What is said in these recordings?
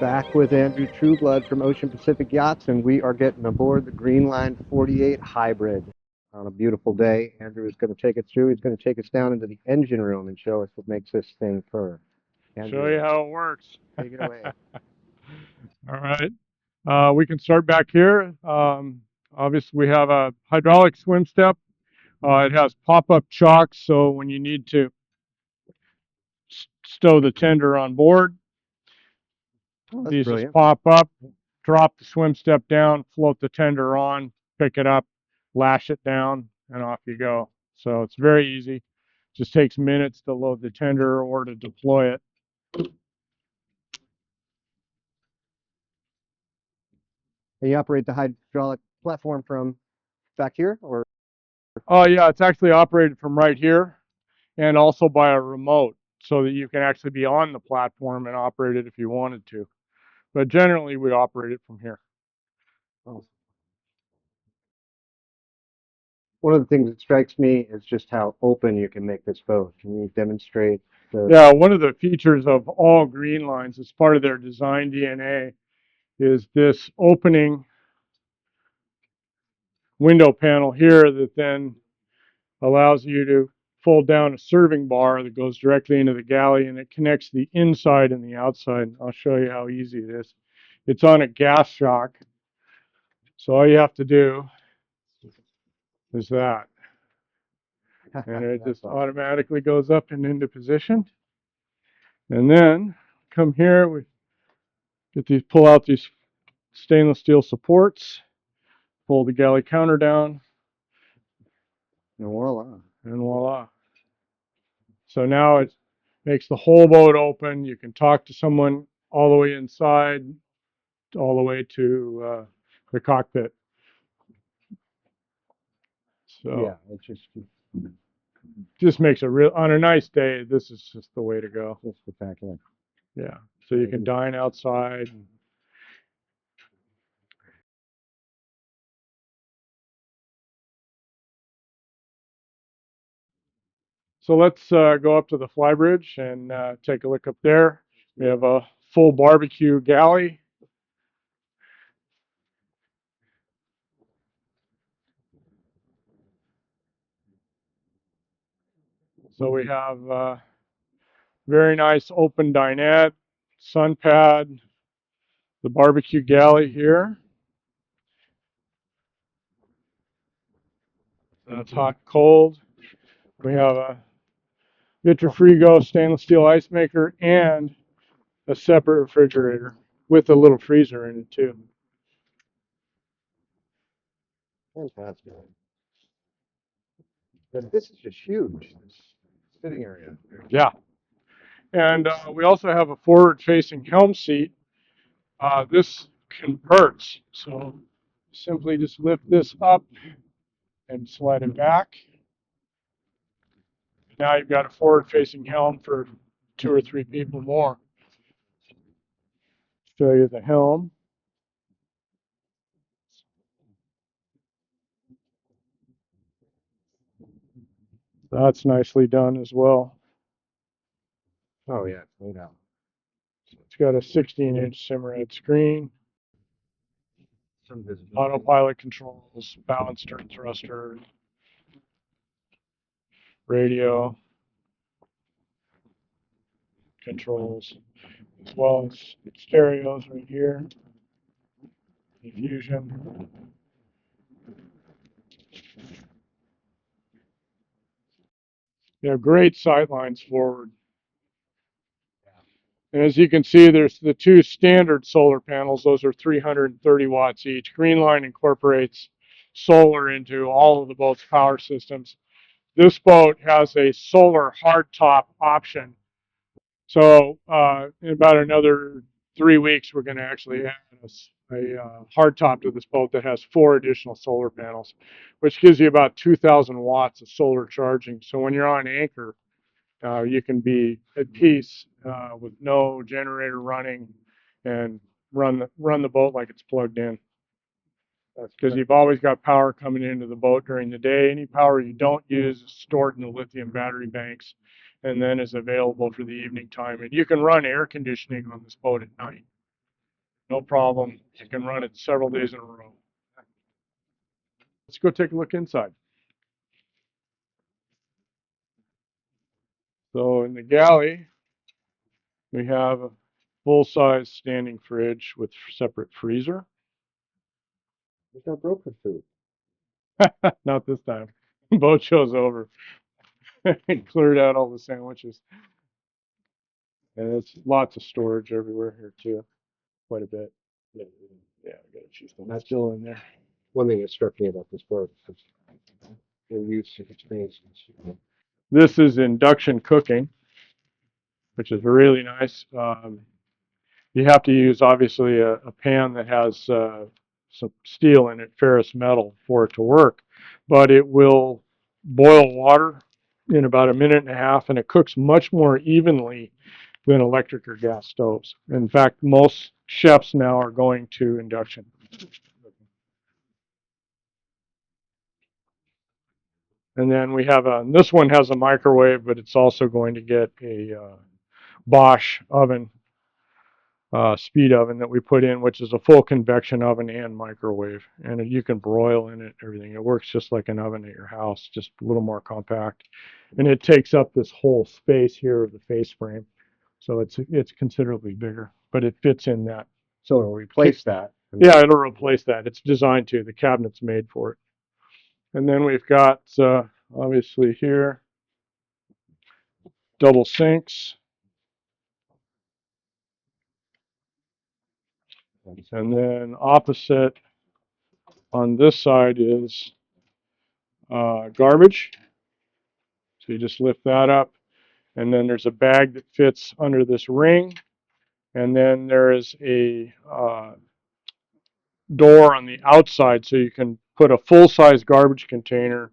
Back with Andrew Trueblood from Ocean Pacific Yachts, and we are getting aboard the Greenline 48 Hybrid on a beautiful day. Andrew is going to take it through. He's going to take us down into the engine room and show us what makes this thing purr. Show you Andrew, how it works. take it away. All right. We can start back here. Obviously, we have a hydraulic swim step. It has pop-up chocks, so when you need to stow the tender on board, Oh, that's these brilliant. just pop up, drop the swim step down, float the tender on, pick it up, lash it down, and off you go. So it's very easy. Just takes minutes to load the tender or to deploy it. And you operate the hydraulic platform from back here, or? Oh yeah, it's actually operated from right here and also by a remote so that you can actually be on the platform and operate it if you wanted to. But generally we operate it from here. Oh. One of the things that strikes me is just how open you can make this boat. Can you demonstrate the? Yeah, one of the features of all Greenlines as part of their design DNA is this opening window panel here that then allows you to fold down a serving bar that goes directly into the galley, and it connects the inside and the outside. I'll show you how easy it is. It's on a gas shock, so all you have to do is that, and it just automatically goes up and into position. And then come here, we get these, pull out these stainless steel supports, pull the galley counter down, And voila. and voila. So now it makes the whole boat open. You can talk to someone all the way inside, all the way to the cockpit. So Yeah, it just makes a real, on a nice day, this is just the way to go. it's spectacular. Yeah. So you can dine outside. So let's go up to the Flybridge and take a look up there. We have a full barbecue galley. So we have very nice open dinette, sun pad, the barbecue galley here. That's hot, cold. We have a Vitrifrigo stainless steel ice maker and a separate refrigerator with a little freezer in it too. Fantastic. But this is just huge, this sitting area. Yeah. And we also have a forward-facing helm seat. This converts, so simply just lift this up and slide it back. Now you've got a forward-facing helm for 2 or 3 people more. Show you the helm. That's nicely done as well. Oh yeah, no doubt. It's got a 16-inch Simmerhead screen, Some visibility. autopilot controls, bow and stern thruster, radio controls, as well as stereos right here, diffusion. You have great sightlines forward. And as you can see, there's the 2 standard solar panels. Those are 330 watts each. Greenline incorporates solar into all of the boat's power systems. This boat has a solar hardtop option. So in about another 3 weeks, we're going to actually add a hardtop to this boat that has 4 additional solar panels, which gives you about 2,000 watts of solar charging. So when you're on anchor, you can be at peace with no generator running and run the boat like it's plugged in. Because you've always got power coming into the boat during the day. Any power you don't use is stored in the lithium battery banks and then is available for the evening time. And you can run air conditioning on this boat at night. no problem. You can run it several days in a row. Let's go take a look inside. So in the galley, we have a full-size standing fridge with separate freezer. There's no broker food. Not this time. Boat show's over. Cleared out all the sandwiches. And it's lots of storage everywhere here too. Quite a bit. Yeah, I got a cheese one. That's still in there. One thing that struck me about this boat is the use of experience. This is induction cooking, which is really nice. You have to use obviously a pan that has some steel in it, ferrous metal, for it to work. But it will boil water in about a minute and a half, and it cooks much more evenly than electric or gas stoves. In fact, most chefs now are going to induction. And then we have this one has a microwave, but it's also going to get a Bosch oven, speed oven that we put in, which is a full convection oven and microwave. And you can broil in it, everything. It works just like an oven at your house, just a little more compact. And it takes up this whole space here of the face frame. So it's considerably bigger, but it fits in that. So it'll replace that. Yeah, it'll replace that. It's designed to. The cabinet's made for it. And then we've got, obviously here, double sinks. And then opposite on this side is garbage. So you just lift that up. And then there's a bag that fits under this ring. And then there is a door on the outside so you can put a full-size garbage container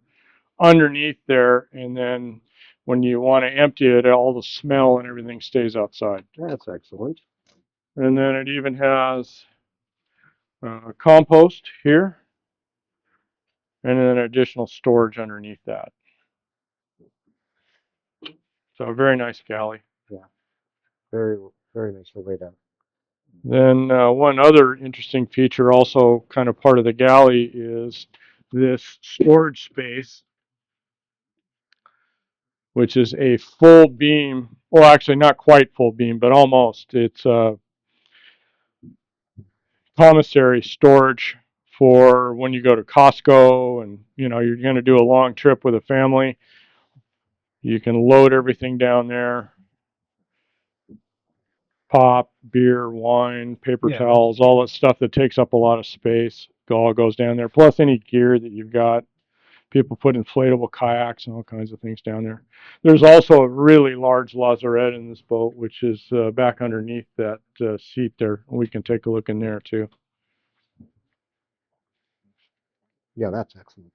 underneath there, and then when you want to empty it, all the smell and everything stays outside. That's excellent. And then it even has compost here, and then additional storage underneath that. So a very nice galley. Yeah, very, very nicely laid out. Then one other interesting feature, also kind of part of the galley, is this storage space, which is a full beam. Well, actually not quite full beam, but almost. It's commissary storage for when you go to Costco and you're going to do a long trip with a family. You can load everything down there. Pop, beer, wine, paper towels, all that stuff that takes up a lot of space. All goes down there. Plus any gear that you've got. People put inflatable kayaks and all kinds of things down there. There's also a really large Lazarette in this boat, which is back underneath that seat there. We can take a look in there too. Yeah, that's excellent.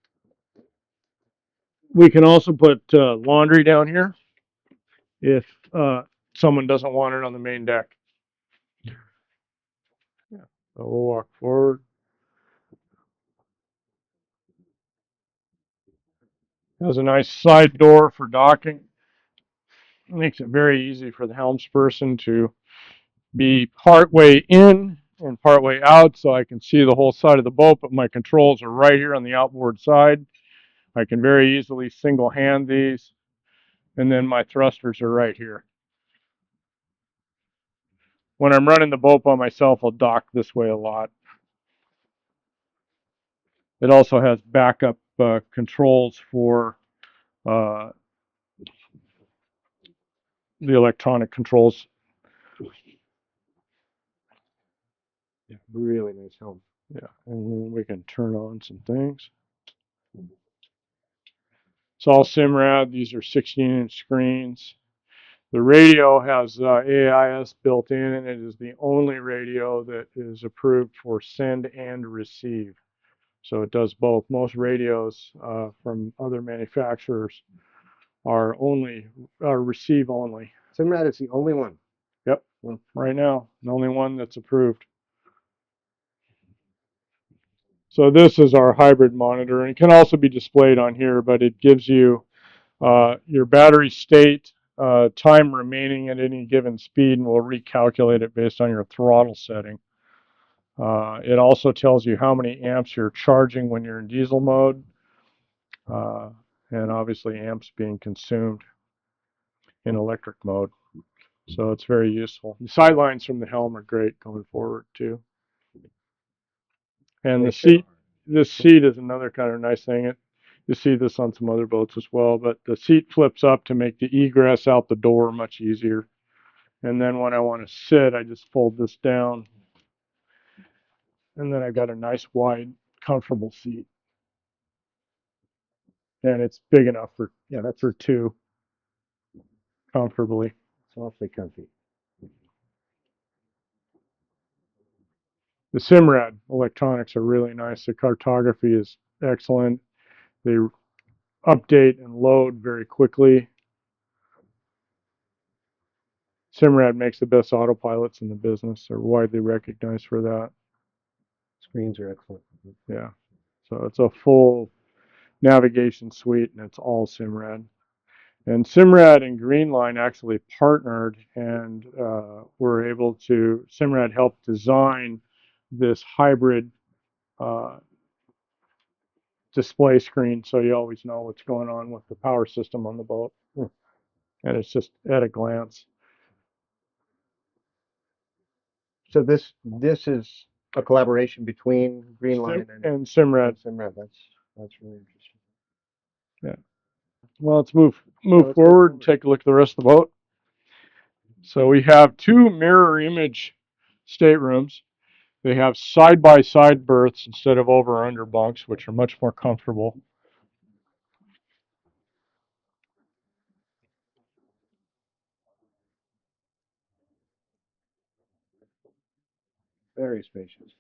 We can also put laundry down here if someone doesn't want it on the main deck. Yeah. So we'll walk forward. Has a nice side door for docking. It makes it very easy for the helmsperson to be partway in and partway out, so I can see the whole side of the boat, but my controls are right here on the outboard side. I can very easily single hand these, and then my thrusters are right here. When I'm running the boat by myself, I'll dock this way a lot. It also has backup controls for the electronic controls. Yeah, really nice helm. Yeah, and then we can turn on some things. It's all SIMRAD. These are 16-inch screens. The radio has AIS built in, and it is the only radio that is approved for send and receive. So it does both. Most radios from other manufacturers are receive only. SIMRAD is the only one. Yep, right now, the only one that's approved. So this is our hybrid monitor, and it can also be displayed on here, but it gives you your battery state, time remaining at any given speed, and we'll recalculate it based on your throttle setting. It also tells you how many amps you're charging when you're in diesel mode, and obviously amps being consumed in electric mode. So it's very useful. The sidelines from the Helm are great going forward too. And this seat is another kind of nice thing. You see this on some other boats as well, but the seat flips up to make the egress out the door much easier. And then when I want to sit, I just fold this down. And then I've got a nice wide, comfortable seat. And it's big enough for, that's for two comfortably. It's awfully comfy. The Simrad electronics are really nice. The cartography is excellent. They update and load very quickly. Simrad makes the best autopilots in the business. They're widely recognized for that. Screens are excellent. Yeah. So it's a full navigation suite, and it's all Simrad. And Simrad and Greenline actually partnered and were able to, Simrad helped design this hybrid display screen so you always know what's going on with the power system on the boat. And it's just at a glance. So this is a collaboration between Greenline and Simrad. Simrad. That's really interesting. Yeah. Well, let's move forward and take a look at the rest of the boat. So we have two mirror image staterooms. They have side-by-side berths instead of over or under bunks, which are much more comfortable. Very spacious.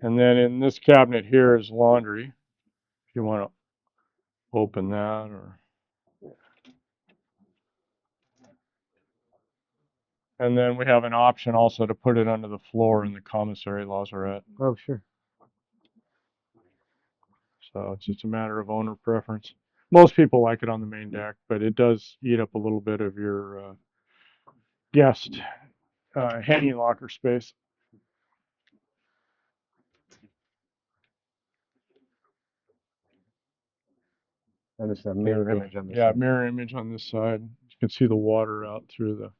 And then in this cabinet here is laundry. If you want to open that, or and then we have an option also to put it under the floor in the commissary lazarette. Oh, sure. So it's just a matter of owner preference. Most people like it on the main deck, but it does eat up a little bit of your guest hanging locker space. And it's a mirror image on this Yeah, side. mirror image on this side. You can see the water out through the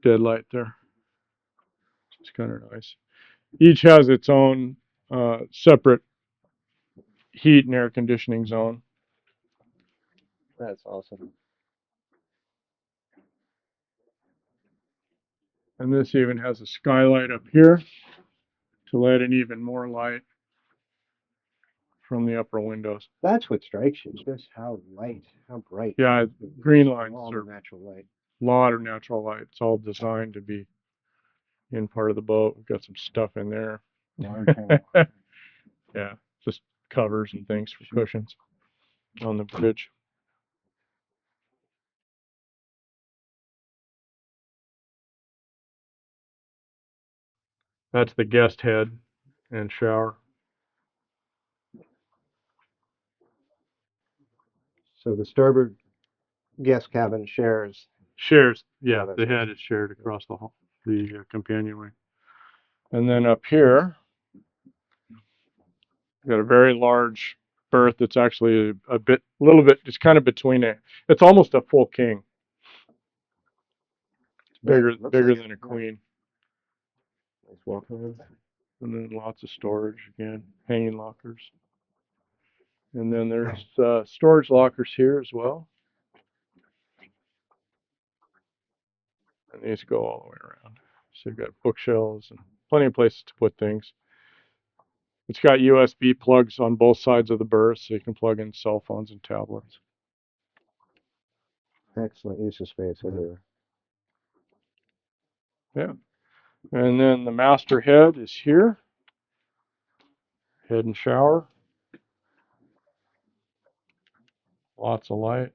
deadlight there. It's kind of nice. Each has its own separate heat and air conditioning zone. That's awesome. And this even has a skylight up here to let in even more light from the upper windows. That's what strikes you, just how light, how bright. Yeah, Greenline All natural light. A lot of natural light. It's all designed to be in part of the boat. We've got some stuff in there. Yeah, just covers and things for cushions on the bridge. That's the guest head and shower. So the starboard guest cabin shares. Yeah, the head is shared across the companionway. And then up here, we've got a very large berth that's actually a little bit, it's kind of between it's almost a full king. It's bigger than a queen. Nice welcome room. And then lots of storage again, hanging lockers. And then there's storage lockers here as well. And these go all the way around. So you've got bookshelves and plenty of places to put things. It's got USB plugs on both sides of the berth, so you can plug in cell phones and tablets. Excellent use of space everywhere. Yeah. And then the master head is here. Head and shower. Lots of light.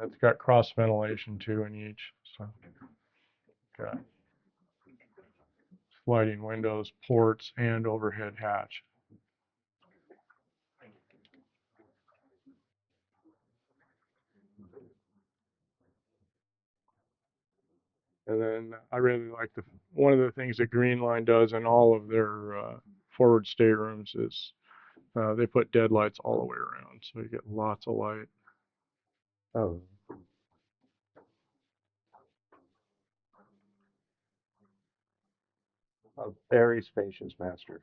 It's got cross ventilation too in each. So, okay. sliding windows, ports, and overhead hatch. And then I really like one of the things that Greenline does in all of their forward staterooms is they put deadlights all the way around, so you get lots of light. Oh, a very spacious master.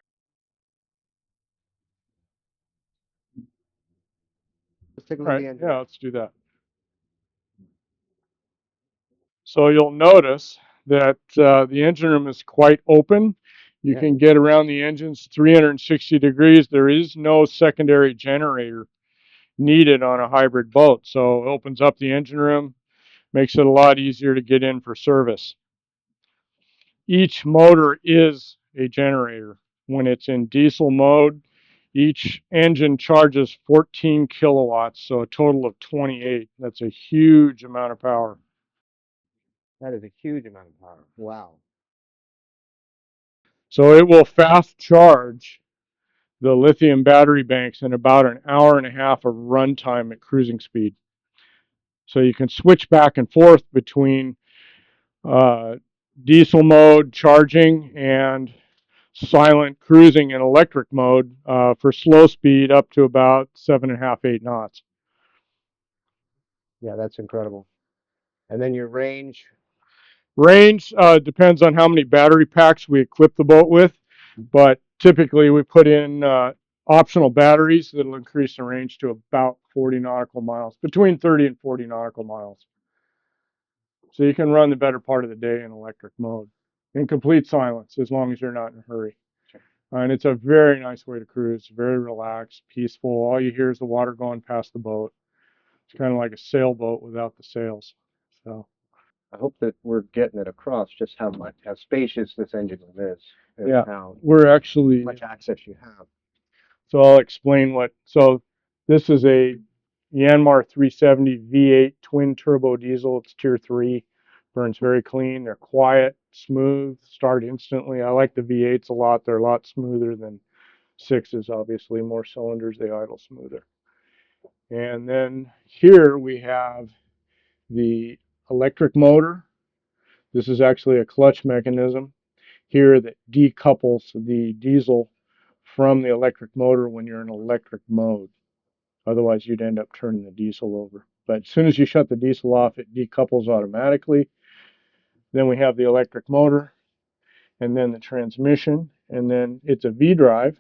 Let's take a All look at right, the engine. yeah, let's do that. So you'll notice that the engine room is quite open. You Yeah, can get around the engines 360 degrees. There is no secondary generator needed on a hybrid boat. So it opens up the engine room, makes it a lot easier to get in for service. Each motor is a generator. When it's in diesel mode, each engine charges 14 kilowatts, so a total of 28. That's a huge amount of power. that is a huge amount of power. Wow. So it will fast charge the lithium battery banks in about an hour and a half of runtime at cruising speed. So you can switch back and forth between uh, diesel mode charging and silent cruising in electric mode for slow speed up to about 7.5, 8 knots. Yeah, that's incredible. And then your range. Range depends on how many battery packs we equip the boat with, but typically we put in optional batteries that'll increase the range to about 40 nautical miles, between 30 and 40 nautical miles. So you can run the better part of the day in electric mode in complete silence as long as you're not in a hurry. And it's a very nice way to cruise, very relaxed, peaceful. All you hear is the water going past the boat. It's kind of like a sailboat without the sails. So I hope that we're getting it across just how spacious this engine room is, and yeah, how we're actually, much access you have. so I'll explain so this is a Yanmar 370 V8 twin turbo diesel. It's tier 3, burns very clean. They're quiet, smooth, start instantly. I like the V8s a lot. They're a lot smoother than 6s, obviously. More cylinders, they idle smoother. And then here we have the electric motor. This is actually a clutch mechanism here that decouples the diesel from the electric motor when you're in electric mode. Otherwise, you'd end up turning the diesel over. But as soon as you shut the diesel off, it decouples automatically. Then we have the electric motor, and then the transmission, and then it's a V drive,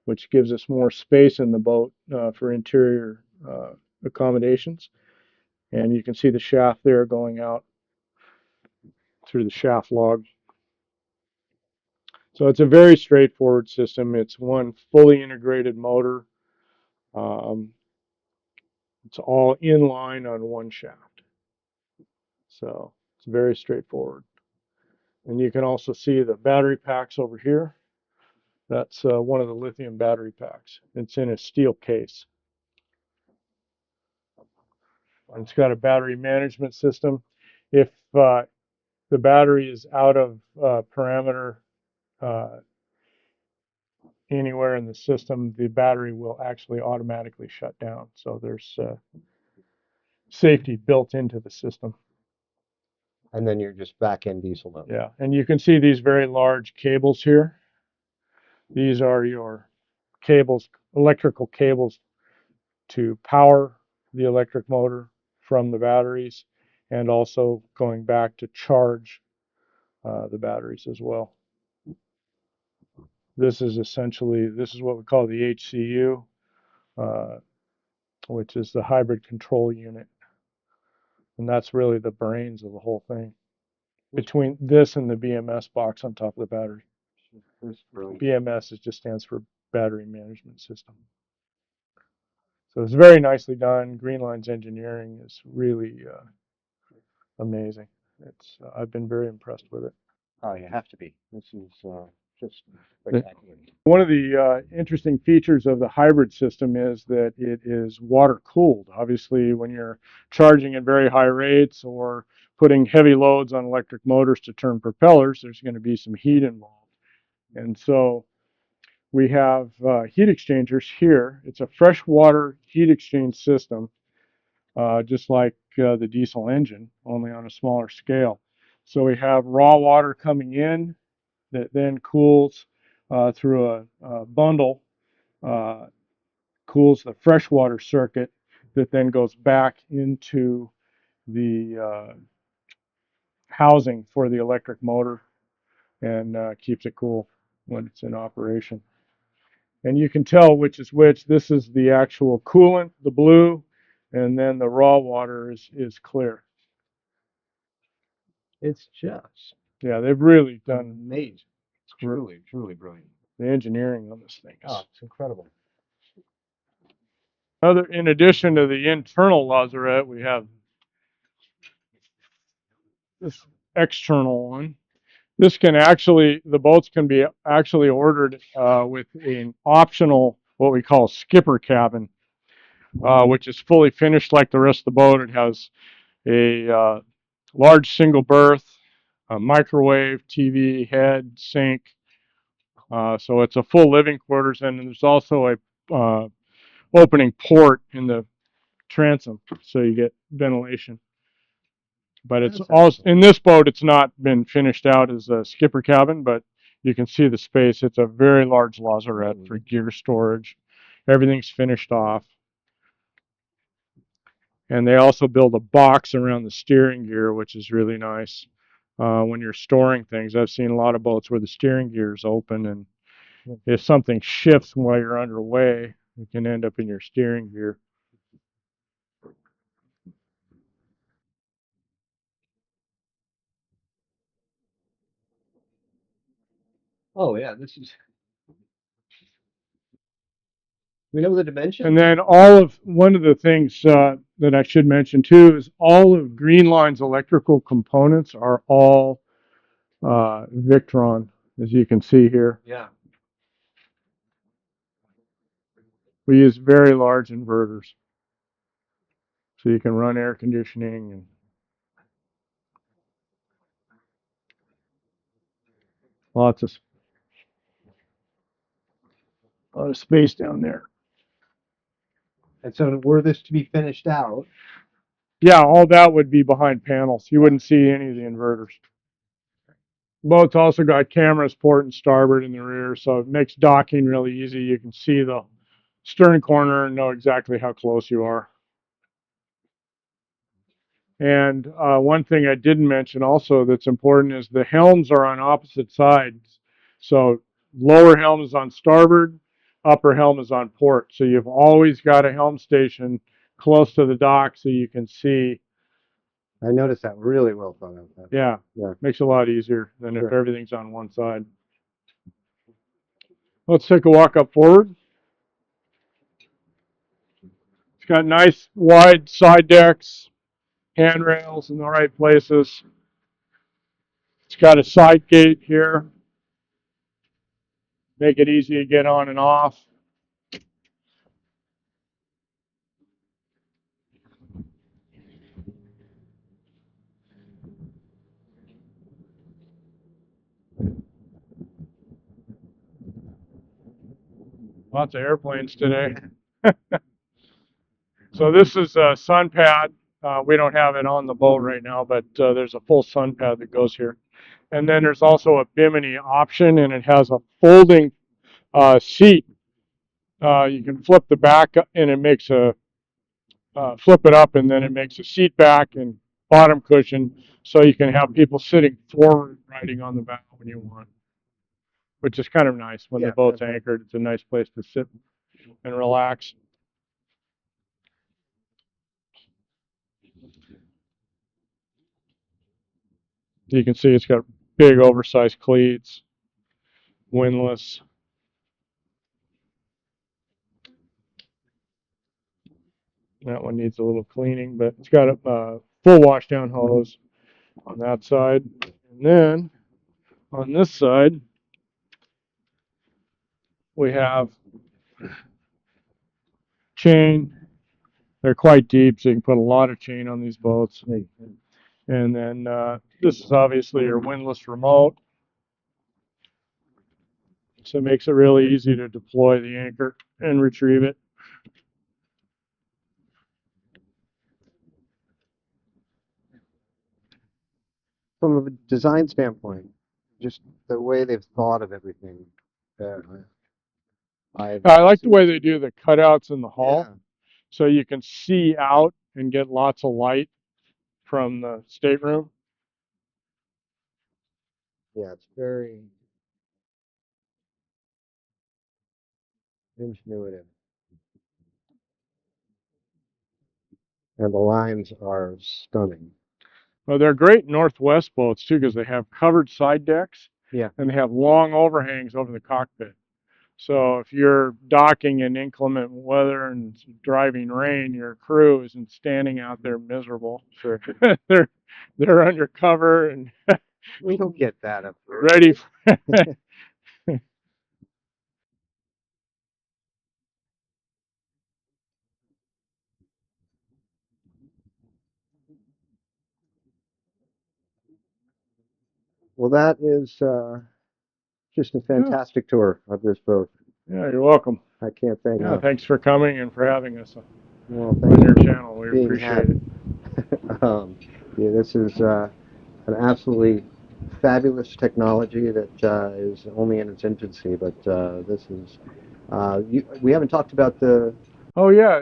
which gives us more space in the boat for interior accommodations. And you can see the shaft there going out through the shaft log. So it's a very straightforward system. It's one fully integrated motor. Um, it's all in line on one shaft. So it's very straightforward. And you can also see the battery packs over here. That's one of the lithium battery packs. It's in a steel case. And it's got a battery management system. If the battery is out of parameter uh, anywhere in the system, the battery will actually automatically shut down. So there's safety built into the system. And then you're just back in diesel mode. Yeah, and you can see these very large cables here. These are your cables, electrical cables to power the electric motor from the batteries, and also going back to charge the batteries as well. This is what we call the HCU, uh, which is the hybrid control unit. And that's really the brains of the whole thing. Between this and the BMS box on top of the battery. BMS just stands for Battery Management System. So it's very nicely done. Greenline's engineering is really amazing. I've been very impressed with it. Oh, you have to be. This is just spectacular. One of the interesting features of the hybrid system is that it is water cooled. Obviously, when you're charging at very high rates or putting heavy loads on electric motors to turn propellers, there's going to be some heat involved. And so we have heat exchangers here. It's a freshwater heat exchange system, just like the diesel engine, only on a smaller scale. So we have raw water coming in that then cools through a bundle, cools the freshwater circuit that then goes back into the housing for the electric motor and keeps it cool when it's in operation. And you can tell which is which. This is the actual coolant, the blue, and then the raw water is clear. It's just Yeah, they've really done amazing. It's truly, truly brilliant. the engineering on this thing. Oh, it's incredible. In addition to the internal Lazarette, we have this external one. This can actually, the boats can be actually ordered with an optional, what we call skipper cabin, which is fully finished like the rest of the boat. It has a large single berth, a microwave, TV, head, sink. So it's a full living quarters, and there's also a opening port in the transom, so you get ventilation. But it's also in this boat, it's not been finished out as a skipper cabin, but you can see the space. It's a very large Lazarette for gear storage. Everything's finished off. And they also build a box around the steering gear, which is really nice when you're storing things. I've seen a lot of boats where the steering gear is open, and if something shifts while you're underway, it can end up in your steering gear. Oh yeah, this is. We know the dimensions. And then one of the things that I should mention too is all of Greenline's electrical components are all Victron, as you can see here. Yeah. We use very large inverters, so you can run air conditioning and lots of a lot of space down there. And so were this to be finished out, Yeah, all that would be behind panels. You wouldn't see any of the inverters. Boat's also got cameras port and starboard in the rear, so it makes docking really easy. You can see the stern corner and know exactly how close you are. And one thing I didn't mention also that's important is the helms are on opposite sides. So lower helm is on starboard, upper helm is on port. So you've always got a helm station close to the dock so you can see. I noticed that really well thought out. Yeah, Yeah. makes it a lot easier than if Sure. everything's on one side. Let's take a walk up forward. It's got nice wide side decks, handrails in the right places. It's got a side gate here. Make it easy to get on and off. Lots of airplanes today. So this is a sun pad. We don't have it on the boat right now, but there's a full sun pad that goes here. And then there's also a bimini option, and it has a folding seat. You can flip the back, and it makes a flip it up, and then it makes a seat back and bottom cushion, so you can have people sitting forward, riding on the back when you want, which is kind of nice when the boat's anchored. It's a nice place to sit and relax. You can see it's got big oversized cleats, windlass. That one needs a little cleaning, but it's got a full washdown hose on that side. And then on this side, we have chain. They're quite deep, so you can put a lot of chain on these boats. And then this is obviously your windlass remote. so it makes it really easy to deploy the anchor and retrieve it. From a design standpoint, just the way they've thought of everything. Uh, I've I like the seen, way they do the cutouts in the hull, yeah, so you can see out and get lots of light from the stateroom. yeah, it's very ingenuitive. And the lines are stunning. Well, they're great Northwest boats too because they have covered side decks Yeah, and they have long overhangs over the cockpit. So if you're docking in inclement weather and driving rain, your crew isn't standing out there miserable. sure. they're they're under cover and We don't get that up here. ready. Well, that is just a Yeah, fantastic tour of this boat. yeah, you're welcome. I can't thank Yeah, enough. thanks for coming and for having us Well, on thanks your for channel. We being appreciate had. it. Yeah, this is an absolutely fabulous technology that is only in its infancy, but this is, we haven't talked about the, Oh yeah.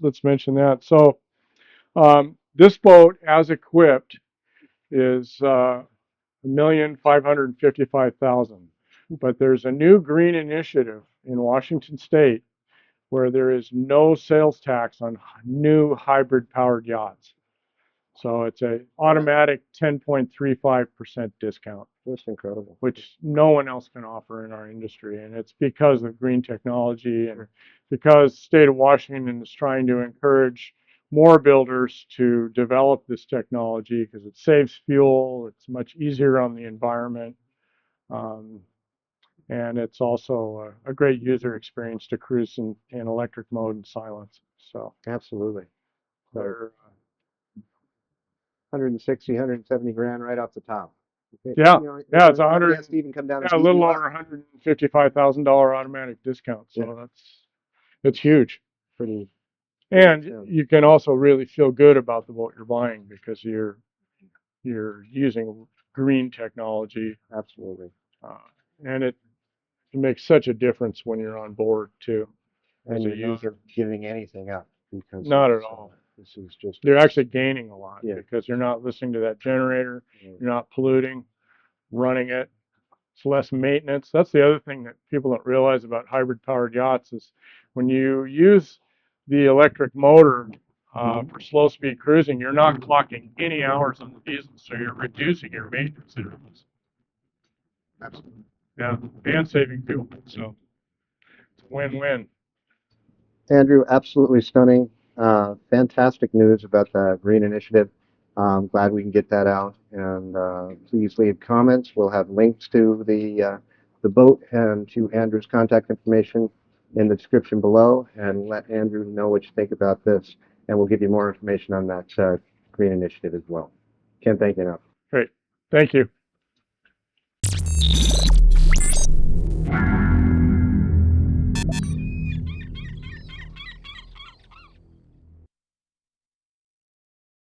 Let's mention that. So this boat, as equipped, is 1,555,000. But there's a new green initiative in Washington State where there is no sales tax on new hybrid powered yachts. So it's a automatic 10.35% discount, just incredible. which no one else can offer in our industry. And it's because of green technology and because the state of Washington is trying to encourage more builders to develop this technology because it saves fuel, it's much easier on the environment, um, and it's also a great user experience to cruise in electric mode and silence. So Absolutely. So they're, 160, 170 grand right off the top. Okay, yeah, you know, yeah, it's nobody has to even come down and a beat little you over up. $155,000 automatic discount. Yeah, So it's huge. pretty And soon. you can also really feel good about the boat you're buying because you're using green technology, Absolutely. uh, and it makes such a difference when you're on board too And as a you're not user. giving anything up because Not at it's, all. this is just, You're actually gaining a lot yeah. because you're not listening to that generator, Yeah. you're not polluting, running it. It's less maintenance. That's the other thing that people don't realize about hybrid powered yachts is when you use the electric motor for slow speed cruising, you're not clocking any hours on the diesel, so you're reducing your maintenance intervals. Absolutely. Yeah, and saving fuel. So it's a win-win. Andrew, absolutely stunning. Fantastic news about the Green Initiative. Glad we can get that out. And please leave comments. We'll have links to the boat and to Andrew's contact information in the description below. And let Andrew know what you think about this. And we'll give you more information on that Green Initiative as well. Can't thank you enough. Great. Thank you.